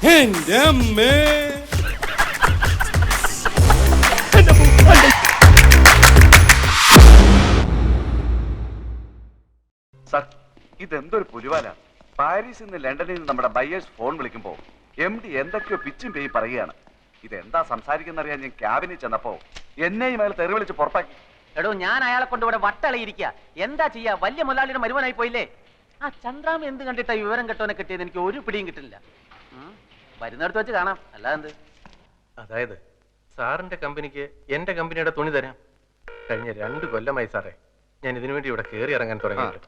എന്റെ അമ്മേ. സർ, ഇതെന്തൊരു പുലിവാല. പാരീസിൽ നിന്ന് ലണ്ടനിൽ നിന്ന് നമ്മുടെ ബയേഴ്സ് ഫോൺ വിളിക്കുമ്പോ MD എന്തൊക്കെയോ പിച്ചും പേയും പറയുകയാണ്. ഇതെന്താ സംസാരിക്കുന്നറിയാൻ ഞാൻ ക്യാബിനിൽ ചെന്നപ്പോ എന്നെയും അയാൾ തെറി വിളിച്ച് പുറത്താക്കി. എടോ, ഞാൻ അയാളെ കൊണ്ട് ഇവിടെ വട്ടളയിരിക്കുക. എന്താ ചെയ്യാ, വലിയ മുതലാളിയുടെ മരുവനായി പോയില്ലേ. ആ ചന്ദ്രാമ എന്ത് കണ്ടിട്ടാ വിവരം കെട്ടോനെ കിട്ടിയത് എനിക്ക് ഒരു പിടിയും കിട്ടില്ല. വരുന്നിടത്ത് വെച്ച് കാണാം, അല്ലാതെ. അതായത് സാറിന്റെ കമ്പനിക്ക് എന്റെ കമ്പനിയുടെ തുണി തരാം. കഴിഞ്ഞ 2 കൊല്ലമായി സാറേ ഞാൻ ഇതിനു വേണ്ടി ഇവിടെ കയറി ഇറങ്ങാൻ തുടങ്ങിയിട്ട്.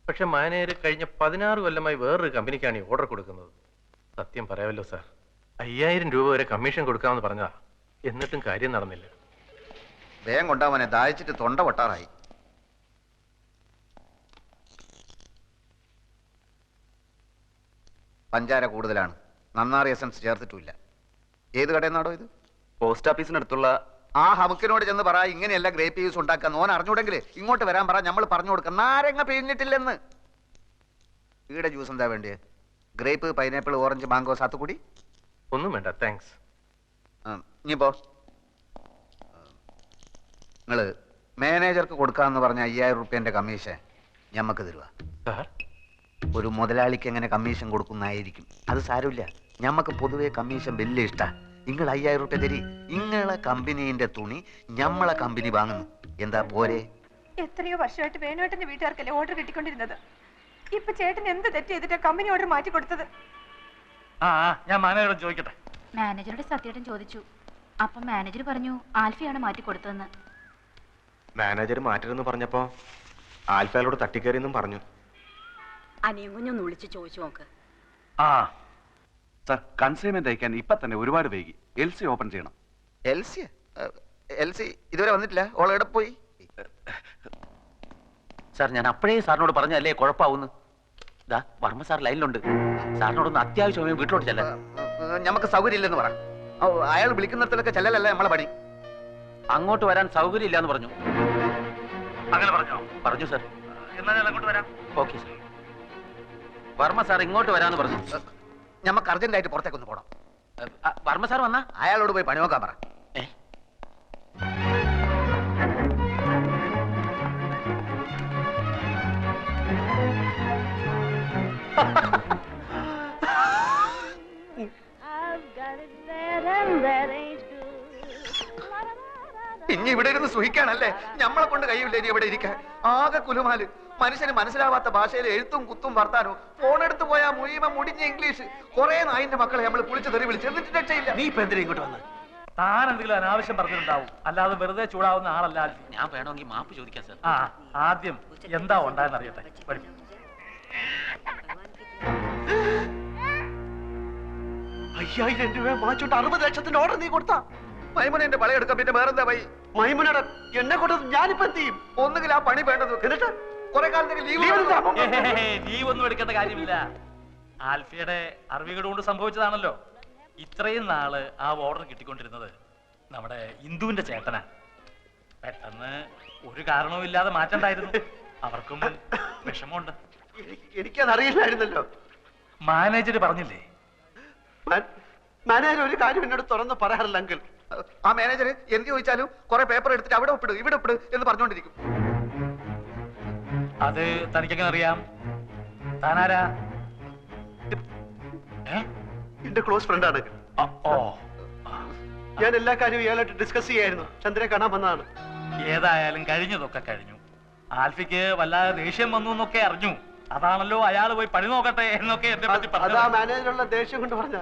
പക്ഷെ മാനേജർ കഴിഞ്ഞ 16 കൊല്ലമായി വേറൊരു കമ്പനിക്കാണ് ഈ ഓർഡർ കൊടുക്കുന്നത്. സത്യം പറയാമല്ലോ സാർ, 5000 രൂപ വരെ കമ്മീഷൻ കൊടുക്കാമെന്ന് പറഞ്ഞതാ. എന്നിട്ടും കാര്യം നടന്നില്ല. വേഗം കൊണ്ടാവനെ, ദാഹിച്ചിട്ട് തൊണ്ട പൊട്ടാറായി. പഞ്ചാര കൂടുതലാണ്, നന്നാറി എസൻസ് ചേർത്തിട്ടില്ല. ഏത് കടയിൽ നിന്നാടോ ഇത്? പോസ്റ്റ് ഓഫീസിനടുത്തുള്ള ആ ഹമുക്കിനോട് ചെന്ന് പറ, ഇങ്ങനെയല്ല ഗ്രേപ്പ് ജ്യൂസ് ഉണ്ടാക്കാൻ. ഓൻ അറിഞ്ഞൂടെങ്കിൽ ഇങ്ങോട്ട് വരാൻ പറ, നമ്മൾ പറഞ്ഞു കൊടുക്കാം. നാരങ്ങ പിഴിഞ്ഞിട്ടില്ലെന്ന്. ഈടെ ജ്യൂസ് എന്താ വേണ്ടിയത്? Grape, pineapple, orange, mango, sathukudi? ഒന്നും വേണ്ട, താങ്ക്സ്. ഇനിയിപ്പോ നിങ്ങള് മാനേജർക്ക് കൊടുക്കാന്ന് പറഞ്ഞ 5000 റുപ്യന്റെ കമ്മീഷൻ ഞമ്മക്ക് തരുക. സാർ, ഒരു മുതലാളിക്ക് എങ്ങനെ കമ്മീഷൻ കൊടുക്കുന്നതായിരിക്കും. അത് സാരമില്ല, ഞമ്മക്ക് പൊതുവെ കമ്മീഷൻ വലിയ ഇഷ്ടാ. നിങ്ങൾ 5000 റുപ്യ തരി. നിങ്ങളെ കമ്പനീന്റെ തുണി ഞമ്മളെ കമ്പനി വാങ്ങുന്നു. എന്താ പോരെ? എത്രയോ വർഷമായിട്ട് വേണുവേട്ടന്റെ വീട്ടുകാർക്കല്ലേ ഓർഡർ കിട്ടിക്കൊണ്ടിരുന്നത്. ഇപ്പൊ ചേട്ടൻ എന്ത് തെറ്റ് ചെയ്തിട്ടാ കമ്പനി ഓർഡർ മാറ്റി കൊടുത്തത്? ഞാൻ മാനേജറോട് ചോദിക്കട്ടെ. മാനേജറുടെ സത്യേട്ടൻ ചോദിച്ചു. അപ്പം മാനേജർ പറഞ്ഞു ആൽഫയാണ് മാറ്റി കൊടുത്തതെന്ന്. മാനേജർ മാറ്റരുതെന്ന് പറഞ്ഞപ്പോ ആൽഫയോട് തട്ടിക്കയറിയെന്നും പറഞ്ഞു. അനിയും കുഞ്ഞൊന്ന് വിളിച്ച് ചോദിച്ചു നോക്ക്. സർ, കൺസൈൻമെന്റ് അയക്കാൻ ഇപ്പൊ തന്നെ ഒരുപാട് വൈകി. LC ഓപ്പൺ ചെയ്യണം. LC ഇതുവരെ വന്നിട്ടില്ല. ഓൾ എവിടെ പോയി? സാർ, ഞാൻ അപ്പോഴേ സാറിനോട് പറഞ്ഞല്ലേ കുഴപ്പമാവുന്നു. ഇതാ വർമ്മ സാർ ലൈനിലുണ്ട്. സാറിനോടൊന്ന് അത്യാവശ്യമായി വീട്ടിലോട്ട് ചെല്ലാൻ. നമുക്ക് സൗകര്യം ഇല്ലെന്ന് പറ. അയാൾ വിളിക്കുന്നിടത്തൊക്കെ ചെല്ലലല്ല നമ്മളെ പണി. അങ്ങോട്ട് വരാൻ സൗകര്യം ഇല്ലാന്ന് പറഞ്ഞു. അങ്ങനെ പറഞ്ഞോ? പറഞ്ഞു സാർ. എന്നാ ഞാൻ അങ്ങോട്ട് വരാം. Okay sir. വർമ്മ സാർ ഇങ്ങോട്ട് വരാന്ന് പറഞ്ഞു. ഞമ്മക്ക് അർജന്റായിട്ട് പുറത്തേക്കൊന്ന് പോണം. വർമ്മ സാർ വന്നാ അയാളോട് പോയി പണി നോക്കാൻ പറ. ഇനി ഇവിടെ ഇരുന്ന് സുഖിക്കാണല്ലേ? ഞമ്മളെ കൊണ്ട് കഴിയില്ല ഇനി ഇവിടെ ഇരിക്കാൻ. ആകെ കുലുമാല്. മനുഷ്യന് മനസ്സിലാവാത്ത ഭാഷയിൽ എഴുത്തും കുത്തും വർത്താനോ. ഫോണെടുത്ത് പോയാൽ മുഴുവൻ മുടിഞ്ഞ ഇംഗ്ലീഷ്. കുറെ നായിന്റെ മക്കളെ നമ്മൾ കുളിച്ച് തെറി വിളിച്ച് എന്നിട്ട് രക്ഷയില്ല. നീ ഇപ്പൊ എന്തിനാ ഇങ്ങോട്ട് വന്ന്? താൻ എന്തെങ്കിലും അനാവശ്യം പറഞ്ഞിട്ടുണ്ടാവും, അല്ലാതെ വെറുതെ ചൂടാവുന്ന ആളല്ല. ഞാൻ വേണമെങ്കിൽ മാപ്പ് ചോദിക്കാം സാർ. ആദ്യം എന്താ ഉണ്ടായെന്ന് അറിയട്ടെ. 5000 രൂപ വാങ്ങിച്ചോട്ട് 60 ലക്ഷത്തിന്റെ ഓർഡർ നീ കൊടുത്താ? മൈമുനെ പളയെടുക്കാൻ പിന്നെ വേറെന്താ വൈ? മൈമുനോട് എന്നെ കൊണ്ട് ഞാനിപ്പോ എന്ത് ചെയ്യും? ഒന്നുകിൽ ആ പണി വേണ്ടത്, എന്നിട്ട് കുറെ കാലത്തേക്ക് ലീവ് ഒന്നും എടുക്കേണ്ട കാര്യമില്ല. ആൽഫിയുടെ അറിവുകൾ കൊണ്ട് സംഭവിച്ചതാണല്ലോ. ഇത്രയും നാള് ആ ഓർഡർ കിട്ടിക്കൊണ്ടിരുന്നത് നമ്മുടെ ഇന്ദുവിന്റെ ചേട്ടനാ. പെട്ടെന്ന് ഒരു കാരണവും ഇല്ലാതെ മാറ്റണ്ടായിരുന്നു. അവർക്കും വിഷമമുണ്ട്. എനിക്കതറിയില്ലായിരുന്നല്ലോ. മാനേജർ പറഞ്ഞില്ലേ? മാനേജർ ഒരു കാര്യം എന്നോട് തുറന്ന് പറയാറില്ല അങ്കിൾ. ആ മാനേജർ എന്ത് ചോദിച്ചാലും കുറെ പേപ്പർ എടുത്തിട്ട് അവിടെ ഒപ്പിട് ഇവിടെ ഒപ്പിട് എന്ന് പറഞ്ഞുകൊണ്ടിരിക്കും. അത് തനിക്കെങ്ങനെ അറിയാം? താനാരാ? എന്റെ ക്ലോസ് ഫ്രണ്ടാണ്. ഞാൻ എല്ലാ കാര്യവും ഇയാളായിട്ട് ഡിസ്കസ് ചെയ്യായിരുന്നു. ചന്ദ്രനെ കാണാൻ വന്നതാണ്. ഏതായാലും കഴിഞ്ഞതൊക്കെ കഴിഞ്ഞു. ആൽഫിക്ക് വല്ലാതെ ദേഷ്യം വന്നു എന്നൊക്കെ അറിഞ്ഞു. അതാണല്ലോ അയാൾ പോയി പണി നോക്കട്ടെ എന്നൊക്കെ എന്നെ പറ്റി പറഞ്ഞു. മാനേജറുള്ള ദേഷ്യം കൊണ്ട് പറഞ്ഞ.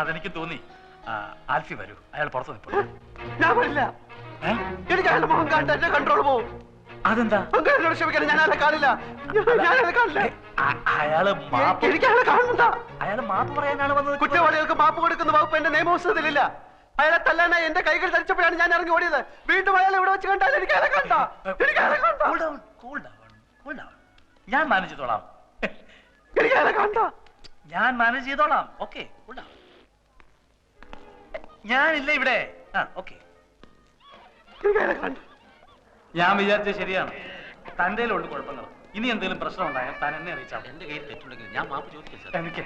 അതെനിക്ക് തോന്നി. ആൽഫി വരൂ, അയാൾ പുറത്തു നിൽപ്പുള്ളൂ. ഞാൻ വരില്ല. എനിക്ക് അയാളുടെ മുഖം കണ്ട എന്റെ കൺട്രോൾ പോവും. അതെന്താ? ക്ഷമിക്കണം, ഞാൻ അയാളെ കാണില്ല. അയാള് എനിക്ക് അയാളെ കാണണ്ട. അയാള് മാപ്പ് പറയാനാണ് വന്നത്. കുറ്റവാളികൾക്ക് മാപ്പ് കൊടുക്കുന്ന വകുപ്പ് എന്റെ നിയമപുസ്തകത്തിലില്ല. അയാളെ തല്ലാനായി എന്റെ കൈകൾ ധരിച്ചപ്പോഴാണ് ഞാൻ ഇറങ്ങി ഓടിയത്. വീണ്ടും അയാളെ ഇവിടെ വെച്ച് കണ്ടാൽ എനിക്ക് അയാളെ കണ്ട. ഞാൻ മാനേജ് ചെയ്തോളാം. എനിക്ക് അയാളെ കണ്ട. ഞാൻ മാനേജ് ചെയ്തോളാം. ഓക്കെ, ഞാനില്ല ഇവിടെ. ഓക്കെ, ഞാൻ വിചാരിച്ചത് ശരിയാണ്. തന്റെ ഉള്ളു കുഴപ്പങ്ങൾ. ഇനി എന്തെങ്കിലും പ്രശ്നം ഉണ്ടായാൽ താൻ എന്നെ അറിയിച്ചാൽ. എന്റെ കയ്യിൽ തെറ്റുണ്ടെങ്കിൽ ഞാൻ മാപ്പ് ചോദിക്കാം. എനിക്ക്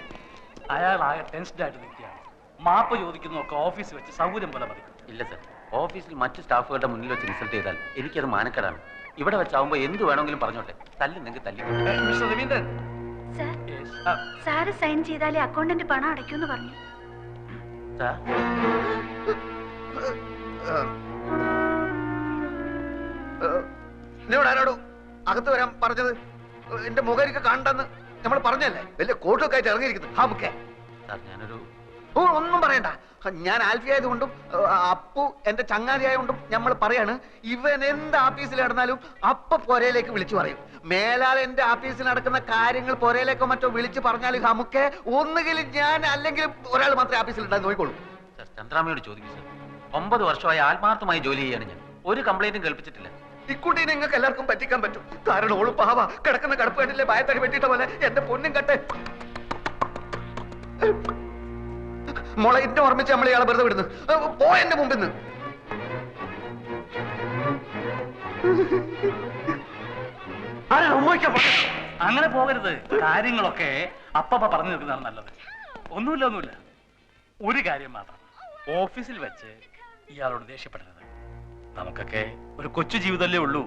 അയാൾ ആകെ ടെൻസ്ഡ് ആയിട്ട് നിൽക്കുകയാണ്. മാപ്പ് ചോദിക്കുന്നതൊക്കെ ഓഫീസിൽ വെച്ച് സൗകര്യം പോലെ മതി. ഇല്ല സർ, ഓഫീസിൽ മറ്റു സ്റ്റാഫുകളുടെ മുന്നിൽ വെച്ച് ഇൻസൾട്ട് ചെയ്താൽ എനിക്കത് മാനക്കേടാണ്. ഇവിടെ വെച്ചാവുമ്പോ എന്ത് വേണമെങ്കിലും പറഞ്ഞോട്ടെ, തല്ലുന്നെങ്കിൽ തല്ലി. മിസ്റ്റർ രവീന്ദ്രൻ, സാറ് സൈൻ ചെയ്താലേ അക്കൗണ്ടന്റ് പണം അടയ്ക്കൂന്ന് പറഞ്ഞു. സാർ, എന്നോട് ആരോടും അകത്ത് വരാൻ പറഞ്ഞത്? എന്റെ മുഖരിക്ക് കാണണ്ടെന്ന് നമ്മൾ പറഞ്ഞല്ലേ? വലിയ കോട്ടൊക്കെ ആയിട്ട് ഇറങ്ങിയിരിക്കുന്നു. ഹാമുക്കെ സാർ ഞാനൊരു ഒന്നും പറയണ്ട. ഞാൻ ആൽഫി ആയതുകൊണ്ടും അപ്പു എന്റെ ചങ്ങാതി ആയതുകൊണ്ടും നമ്മൾ പറയാണ്, ഇവൻ എന്ത് ആഫീസിൽ നടന്നാലും അപ്പ പൊരയിലേക്ക് വിളിച്ചു പറയും. മേലാൽ എന്റെ ആഫീസിൽ നടക്കുന്ന കാര്യങ്ങൾ പൊരയിലേക്കോ മറ്റോ വിളിച്ചു പറഞ്ഞാൽ നമുക്ക് ഒന്നുകിൽ ഞാൻ അല്ലെങ്കിൽ ഒരാൾ മാത്രമേ ആഫീസിൽ ഉണ്ടായി നോക്കിക്കോളൂ. സാർ ചന്ദ്രാമയോട് ചോദിക്കും സാർ. 9 വർഷമായി ആത്മാർത്ഥമായി ജോലി ചെയ്യാണ് ഞാൻ. ഒരു കംപ്ലൈന്റും കേൾപ്പിച്ചിട്ടില്ല. ഇക്കുട്ടി നിങ്ങൾക്ക് എല്ലാവർക്കും പറ്റിക്കാൻ പറ്റും. കാരണം ഓള് പാവ കിടക്കുന്ന കടപ്പ് കണ്ടില്ലേ, ഭയത്തടി വെട്ടിയിട്ട പോലെ. എന്റെ പൊന്നും കട്ടെ മോളെ, ഇന്നെ ഓർമ്മിച്ച് നമ്മൾ ഇയാളെ വെറുതെ വിടുന്നു. പോ എന്റെ മുമ്പിൽ നിന്ന്. അങ്ങനെ പോകരുത്. കാര്യങ്ങളൊക്കെ അപ്പ പറഞ്ഞു നിൽക്കുന്നതാണ് നല്ലത്. ഒന്നുമില്ല. ഒരു കാര്യം മാത്രം, ഓഫീസിൽ വെച്ച് ഇയാളോട് ദേഷ്യപ്പെടരുത്. നമുക്കൊക്കെ ഒരു കൊച്ചു ജീവിതമല്ലേ ഉള്ളൂ.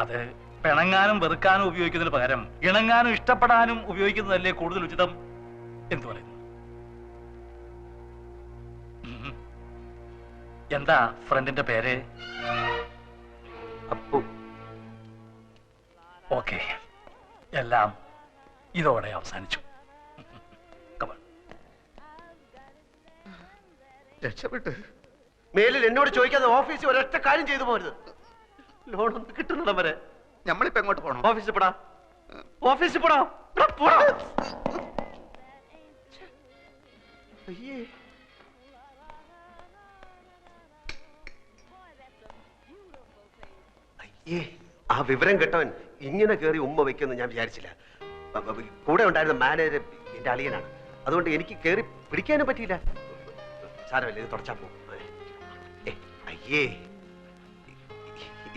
അത് പിണങ്ങാനും വെറുക്കാനും ഉപയോഗിക്കുന്നതിന് പകരം ഇണങ്ങാനും ഇഷ്ടപ്പെടാനും ഉപയോഗിക്കുന്നതല്ലേ കൂടുതൽ ഉചിതം. എന്തു പറയുന്നു? എന്താ ഫ്രണ്ടിന്റെ പേര്? അപ്പു. ഓക്കെ, എല്ലാം ഇതോടെ അവസാനിച്ചു. രക്ഷപ്പെട്ട് മേലിൽ എന്നോട് ചോദിക്കാതെ ഓഫീസിൽ ഒരൊറ്റ കാര്യം ചെയ്തു പോരുത്. ലോൺ ഒന്ന് കിട്ടുന്നിടം വരെ നമ്മളിപ്പോ എങ്ങോട്ട് പോകണം? ഓഫീസിൽ പോടാ. ഓഫീസിൽ പോടാ. അയ്യേ, അയ്യേ, ആ വിവരം കേട്ടവൻ ഇങ്ങനെ കയറി ഉമ്മ വെക്കുമെന്ന് ഞാൻ വിചാരിച്ചില്ല. കൂടെ ഉണ്ടായിരുന്ന മാനേജർ എന്റെ അളിയനാണ്. അതുകൊണ്ട് എനിക്ക് കയറി പിടിക്കാനും പറ്റിയില്ല. സാരമല്ല, ഇത് തുടച്ചാ പോകും. അയ്യേ,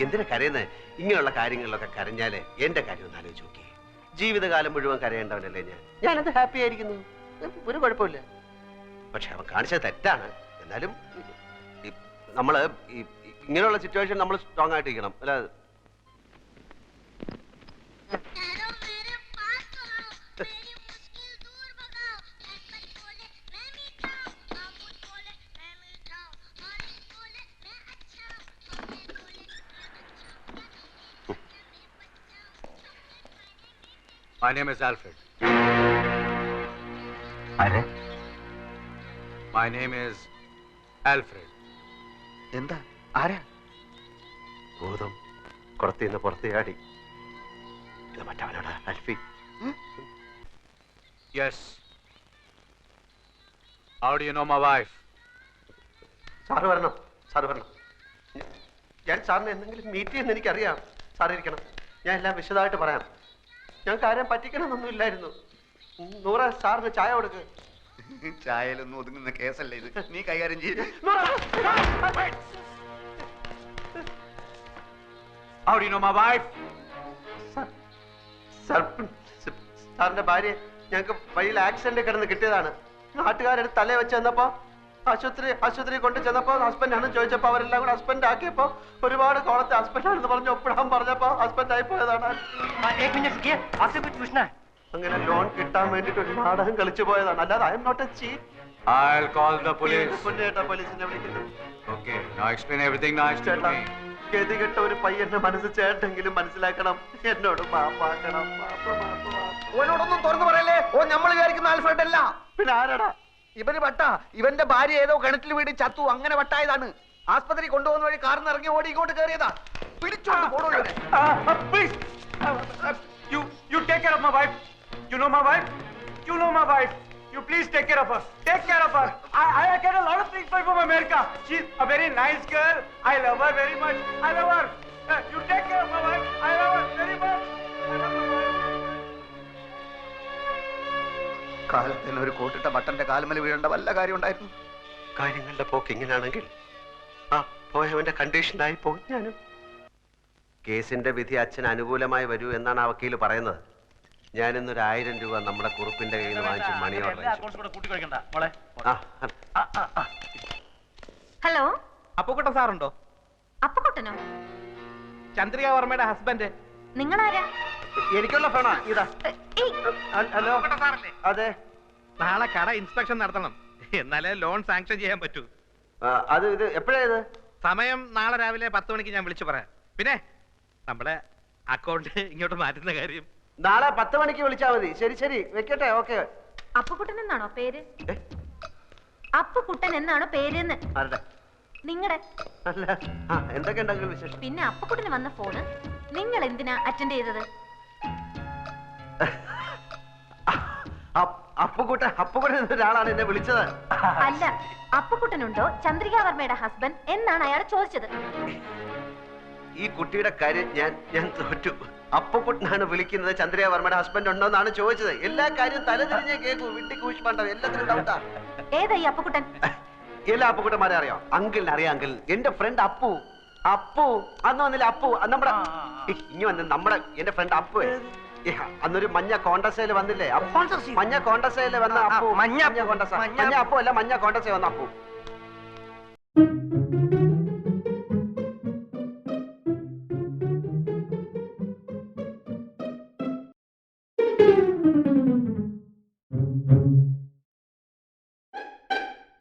എന്തിനാ കരയുന്നത്? ഇങ്ങനെയുള്ള കാര്യങ്ങളിലൊക്കെ കരഞ്ഞാല് എന്റെ കാര്യം ഒന്ന് ആലോചിച്ച് നോക്കി. ജീവിതകാലം മുഴുവൻ കരയേണ്ടവനല്ലേ ഞാനത് ഹാപ്പി ആയിരിക്കുന്നു. ഒരു കുഴപ്പമില്ല. പക്ഷെ അവൻ കാണിച്ചത് തെറ്റാണ്. എന്നാലും നമ്മള് ഇങ്ങനെയുള്ള സിറ്റുവേഷൻ നമ്മൾ സ്ട്രോങ് ആയിട്ടിരിക്കണം. അല്ല, My name is Alfred. My name is Alfred. എന്താ? ആരാ? ഭൂതം കുളത്തിന്ന് പുറത്തേയാടി. ഇത് മറ്റവനോടാ അൽഫി. Yes. How do you know my wife? Sir വരണം. ഞാൻ സാറിനെ എന്തെങ്കിലും മീറ്റ് ചെയ്യുന്ന എനിക്കറിയാം. സാറ് ഇരിക്കണം. ഞാൻ എല്ലാം വിശദമായിട്ട് പറയാം. ഞങ്ങൾക്ക് ആരെയും പറ്റിക്കണമെന്നൊന്നും ഇല്ലായിരുന്നു. നൂറ, സാറിന് ചായ കൊടുക്ക്. ചായയിലൊന്നും ഒതുങ്ങുന്ന കേസല്ലേ ഇത്. നീ കൈകാര്യം ചെയ്യും. How do you know my wife? സാറിന്റെ ഭാര്യ ഞങ്ങൾക്ക് വഴിയിൽ ആക്സിഡന്റ് കിടന്ന് കിട്ടിയതാണ്. നാട്ടുകാരെടുത്ത് തലയെ വെച്ച് ചെന്നപ്പോ ആശുപത്രി കൊണ്ട് ചെന്നപ്പോ ഹസ്ബൻഡ് ആണെന്ന് ചോദിച്ചപ്പോ അവരെല്ലാം കൂടെ ഹസ്ബൻഡ് ആക്കിയപ്പോ ഒരുപാട് കോളത്തെ ഹസ്ബൻഡ് ആണെന്ന് പറഞ്ഞു ഒപ്പിടാൻ പറഞ്ഞപ്പോ ഹസ്ബൻഡ് ആയി പോയതാണ്. അങ്ങനെ ലോൺ കിട്ടാൻ വേണ്ടിട്ട് ഒരു നാടകം കളിച്ചു പോയതാണ്. അല്ലാതെ I am not a cheat. I'll call the police. പോലീസിനെ വിളിക്കുന്നു. Okay, now explain everything nice to me. ഗതികെട്ട ഒരു പയ്യന്റെ മനസ്സ് ചേട്ടെങ്കിലും മനസ്സിലാക്കണം. എന്നോട് മാപ്പാക്കണം. ഓനോടൊന്നും തുറന്നു പറയല്ലേ. ഓ നമ്മൾ വിചാരിക്കുന്ന ആൽഫ്രഡ് അല്ല. പിന്നെ ആരാടാ? ഇവന് വട്ട. ഇവന്റെ ഭാര്യ ഏതോ കിണറ്റിൽ വീട് ചത്തു. അങ്ങനെ വട്ടായതാണ്. ആസ്പത്രി കൊണ്ടുപോകുന്ന വഴി കാറിന് ഇറങ്ങി ഓടി ഇങ്ങോട്ട് കയറിയതാ. പിടിച്ചോണ്ട് പോണോ? You take care of my wife. You know my wife? You know my wife. You please take care of her. Take care of her. I get a lot of things from America. She's a very nice girl. I love her very much. I love her. You take care of my wife. I love her very much. I love my wife. കാലത്തിന് ഒരു കോട്ടിട്ട ബട്ടന്റെ കാലുമല വീഴേണ്ട വല്ല കാര്യം ഉണ്ടായിരുന്നു? കാര്യങ്ങളുടെ പോക്ക് ഇങ്ങനെയാണെങ്കിൽ ആ പോയവന്റെ കണ്ടീഷനായി പോകും ഞാനും. കേസിന്റെ വിധി അച്ഛന് അനുകൂലമായി വരൂ എന്നാണ് ആ വക്കീല് പറയുന്നത്. ഞാനിന്നൊരു 1000 രൂപ നമ്മുടെ കുറുപ്പിന്റെ കയ്യിൽ നിന്ന് വാങ്ങിച്ച് മണി ഓർഡർ ഹലോ അപ്പുക്കുട്ടൻ സാറുണ്ടോ? അപ്പുക്കുട്ടനോ? ചന്ദ്രിക വർമ്മയുടെ ഹസ്ബൻഡ്. നിങ്ങളാരാ? എനിക്കുള്ള ഫോണാ ഇതാ. ഏയ്, ഹലോ അതെ. നാളെ കട ഇൻസ്പെക്ഷൻ നടത്തണം, എന്നാലേ ലോൺ സാങ്ഷൻ ചെയ്യാൻ പറ്റൂ. അത് ഇത് എപ്പോഴാ ഇത്? സമയം നാളെ രാവിലെ 10 മണിക്ക് ഞാൻ വിളിച്ചു പറയാം. പിന്നെ നമ്മുടെ അക്കൗണ്ട് ഇങ്ങോട്ട് മാറ്റുന്ന കാര്യം നാളെ 10 മണിക്ക് വിളിച്ചാൽ മതി. ശരി ശരി, വെക്കട്ടെ. ഓക്കെ. അപ്പുക്കുട്ടൻ എന്നാണോ പേര്? അപ്പുക്കുട്ടൻ എന്നാണോ പേരെന്ന്? ആരുടെ? നിങ്ങളുടെ. അല്ല, എന്തൊക്കെ ഉണ്ടെങ്കിലും വിശേഷം. പിന്നെ അപ്പുക്കുട്ടന് വന്ന ഫോണ് നിങ്ങൾ എന്തിനാ അറ്റൻഡ് ചെയ്തത്? അപ്പുക്കുട്ടൻ എന്നൊരാളാണ് എന്നെ വിളിച്ചത്. അല്ല, അപ്പുക്കുട്ടനുണ്ടോ ചന്ദ്രികാവർമ്മയുടെ ഹസ്ബൻഡ് എന്നാണ് അയാൾ ചോദിച്ചത്. ഈ കുട്ടിയുടെ കാര്യം ഞാൻ തോറ്റു. അപ്പുക്കുട്ടനാണ് വിളിക്കുന്നത്, ചന്ദ്രികാവർമ്മയുടെ ഹസ്ബൻഡ് ഉണ്ടോ എന്നാണ് ചോദിച്ചത്. എല്ലാ കാര്യവും തലതിരിഞ്ഞേ കേൾക്കൂ. വിട്ടി കൂഷ്മാണ്ടോ, എല്ലാത്തിനും ഡൗട്ടാ. ഏതായി അപ്പുക്കുട്ടൻ? എല്ലാ അപ്പുക്കുട്ടന്മാരെ അറിയാം. അങ്കിളിനെ അറിയാം. അങ്കിൾ എന്റെ ഫ്രണ്ട് അപ്പു. അന്ന് വന്നില്ല അപ്പു, നമ്മുടെ ഇനി വന്ന് എന്റെ ഫ്രണ്ട് അപ്പു. അന്നൊരു മഞ്ഞ കോണ്ടസയില് വന്നില്ലേ? മഞ്ഞ കോണ്ടസയില് വന്ന അപ്പു. മഞ്ഞ കോണ്ടസ. മഞ്ഞ അപ്പു അല്ല, മഞ്ഞ കോണ്ടസ വന്ന അപ്പു.